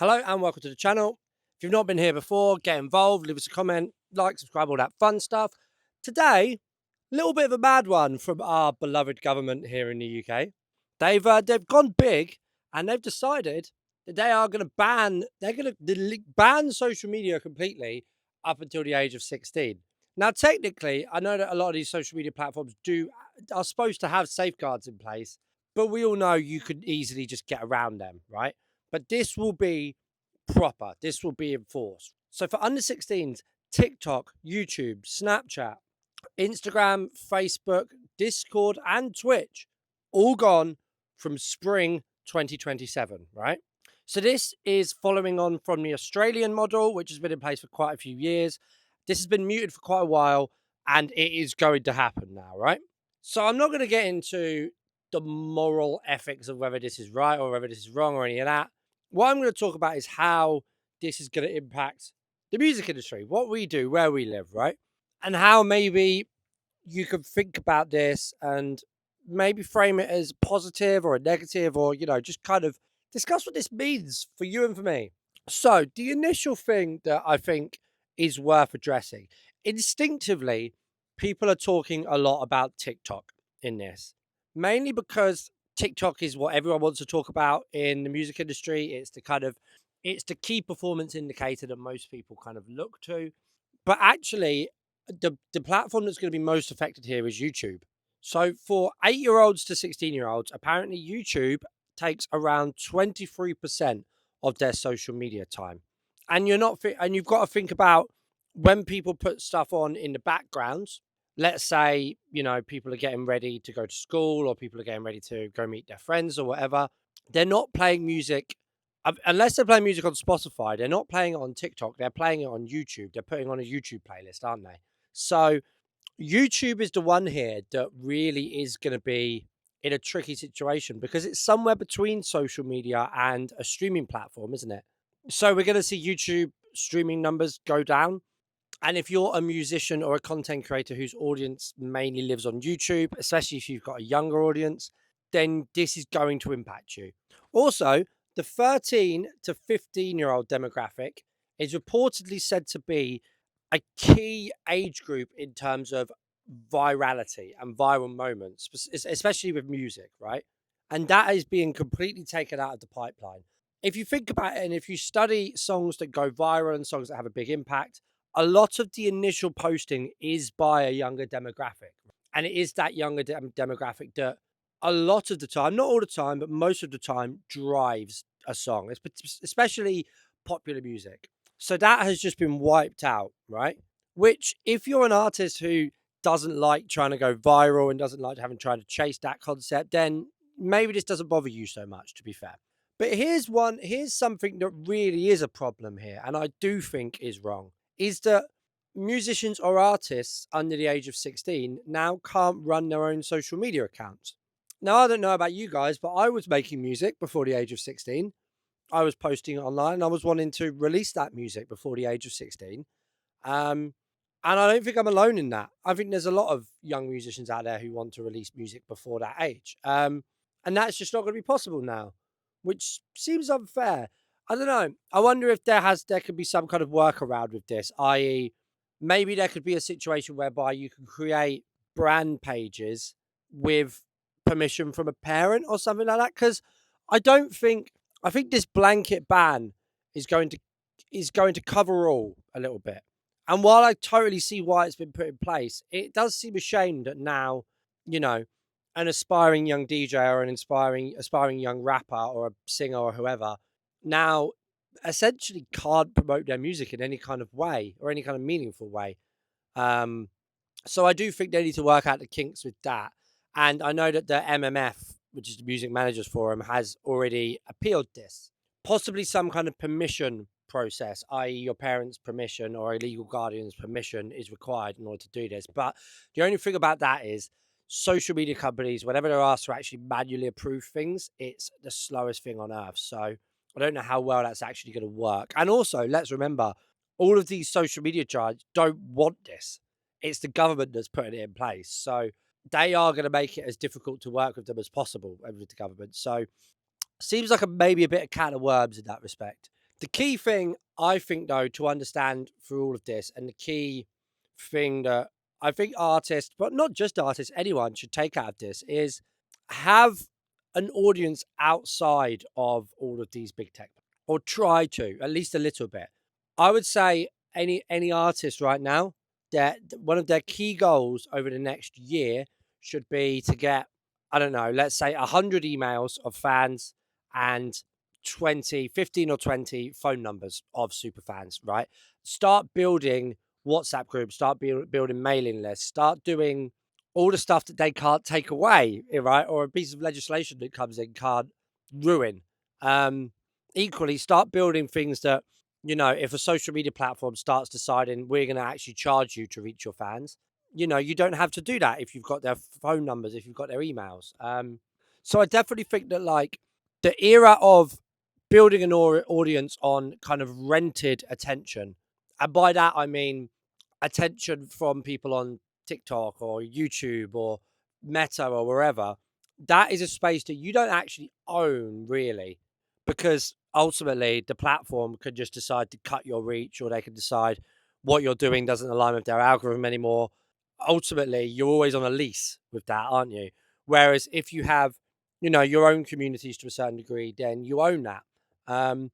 Hello and welcome to the channel. If you've not been here before, get involved, leave us a comment, like, subscribe, all that fun stuff. Today, a little bit of a mad one from our beloved government here in the UK. They've gone big and they've decided that they are going to ban social media completely up until the age of 16. Now, technically, I know that a lot of these social media platforms are supposed to have safeguards in place, but we all know you could easily just get around them, right? But this will be proper. This will be enforced. So for under 16s, TikTok, YouTube, Snapchat, Instagram, Facebook, Discord, and Twitch all gone from spring 2027, right? So this is following on from the Australian model, which has been in place for quite a few years. This has been muted for quite a while, and it is going to happen now, right? So I'm not going to get into the moral ethics of whether this is right or whether this is wrong or any of that. What I'm going to talk about is how this is going to impact the music industry, what we do, where we live, right? And how maybe you could think about this and maybe frame it as positive or a negative, or, just kind of discuss what this means for you and for me. So, the initial thing that I think is worth addressing instinctively, people are talking a lot about TikTok in this, mainly because TikTok is what everyone wants to talk about in the music industry. It's the key performance indicator that most people kind of look to. But actually, the platform that's going to be most affected here is YouTube. So for 8-year-olds to 16-year-olds, apparently YouTube takes around 23% of their social media time. And you've got to think about when people put stuff on in the background. Let's say, people are getting ready to go to school, or people are getting ready to go meet their friends or whatever. They're not playing music unless they're playing music on Spotify. They're not playing it on TikTok. They're playing it on YouTube. They're putting on a YouTube playlist, aren't they? So YouTube is the one here that really is going to be in a tricky situation, because it's somewhere between social media and a streaming platform, isn't it? So we're going to see YouTube streaming numbers go down. And if you're a musician or a content creator whose audience mainly lives on YouTube, especially if you've got a younger audience, then this is going to impact you. Also, the 13 to 15-year-old demographic is reportedly said to be a key age group in terms of virality and viral moments, especially with music, right? And that is being completely taken out of the pipeline. If you think about it, and if you study songs that go viral and songs that have a big impact, a lot of the initial posting is by a younger demographic. And it is that younger demographic that a lot of the time, not all the time, but most of the time, drives a song, especially popular music. So that has just been wiped out, right? Which, if you're an artist who doesn't like trying to go viral and doesn't like trying to chase that concept, then maybe this doesn't bother you so much, to be fair. But here's something that really is a problem here, and I do think is wrong, is that musicians or artists under the age of 16 now can't run their own social media accounts. Now, I don't know about you guys, but I was making music before the age of 16. I was posting it online, and I was wanting to release that music before the age of 16. And I don't think I'm alone in that. I think there's a lot of young musicians out there who want to release music before that age. And that's just not going to be possible now, which seems unfair. I don't know. I wonder if there could be some kind of workaround with this, i.e., maybe there could be a situation whereby you can create brand pages with permission from a parent or something like that. Because I think this blanket ban is going to cover all a little bit. And while I totally see why it's been put in place, it does seem a shame that now, an aspiring young DJ or an aspiring young rapper or a singer or whoever now essentially can't promote their music in any kind of way or any kind of meaningful way. So I do think they need to work out the kinks with that. And I know that the MMF, which is the Music Managers Forum, has already appealed this. Possibly some kind of permission process, i.e., your parents' permission or a legal guardian's permission is required in order to do this. But the only thing about that is social media companies, whenever they're asked to actually manually approve things, it's the slowest thing on earth. So I don't know how well that's actually going to work. And also, let's remember, all of these social media giants don't want this. It's the government that's putting it in place. So they are going to make it as difficult to work with them as possible with the government. So seems like maybe a bit of can of worms in that respect. The key thing I think, though, to understand through all of this, and the key thing that I think artists, but not just artists, anyone should take out of this is have an audience outside of all of these big tech, or try to at least a little bit. I would say any artist right now, that one of their key goals over the next year should be to get, I don't know, let's say 100 emails of fans and 15 or 20 phone numbers of super fans, right? Start building WhatsApp groups, start building mailing lists, start doing all the stuff that they can't take away, right? Or a piece of legislation that comes in can't ruin. Equally, start building things that, if a social media platform starts deciding we're going to actually charge you to reach your fans, you don't have to do that if you've got their phone numbers, if you've got their emails. So I definitely think that, like, the era of building an audience on kind of rented attention, and by that I mean attention from people on TikTok or YouTube or Meta or wherever, that is a space that you don't actually own, really, because ultimately the platform could just decide to cut your reach, or they can decide what you're doing doesn't align with their algorithm anymore. Ultimately, you're always on a lease with that, aren't you? Whereas if you have, your own communities to a certain degree, then you own that. Um,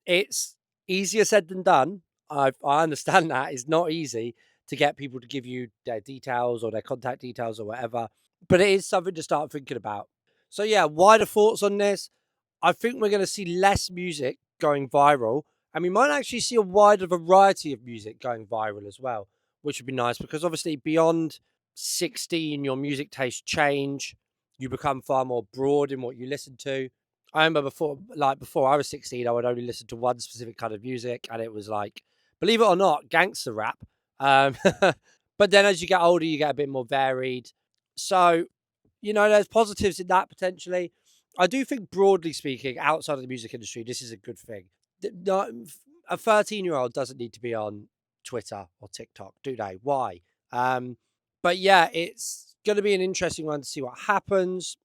it's easier said than done. I understand that it's not easy to get people to give you their details or their contact details or whatever, but it is something to start thinking about. So yeah, wider thoughts on this. I think we're going to see less music going viral, and we might actually see a wider variety of music going viral as well, which would be nice because obviously beyond 16, your music tastes change. You become far more broad in what you listen to. I remember before I was 16, I would only listen to one specific kind of music, and it was like, believe it or not, gangster rap. Um, but then as you get older, you get a bit more varied. So, there's positives in that potentially. I do think, broadly speaking, outside of the music industry, this is a good thing. A 13-year-old doesn't need to be on Twitter or TikTok, do they? Why? But yeah, it's going to be an interesting one to see what happens.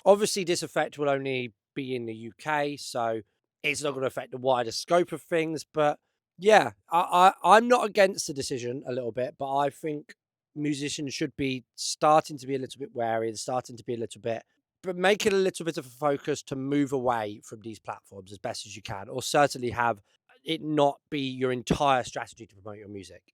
Obviously, this effect will only be in the UK, so it's not going to affect the wider scope of things. But yeah, I'm not against the decision a little bit, but I think musicians should be starting to be a little bit wary and starting to be a little bit, but make it a little bit of a focus to move away from these platforms as best as you can, or certainly have it not be your entire strategy to promote your music.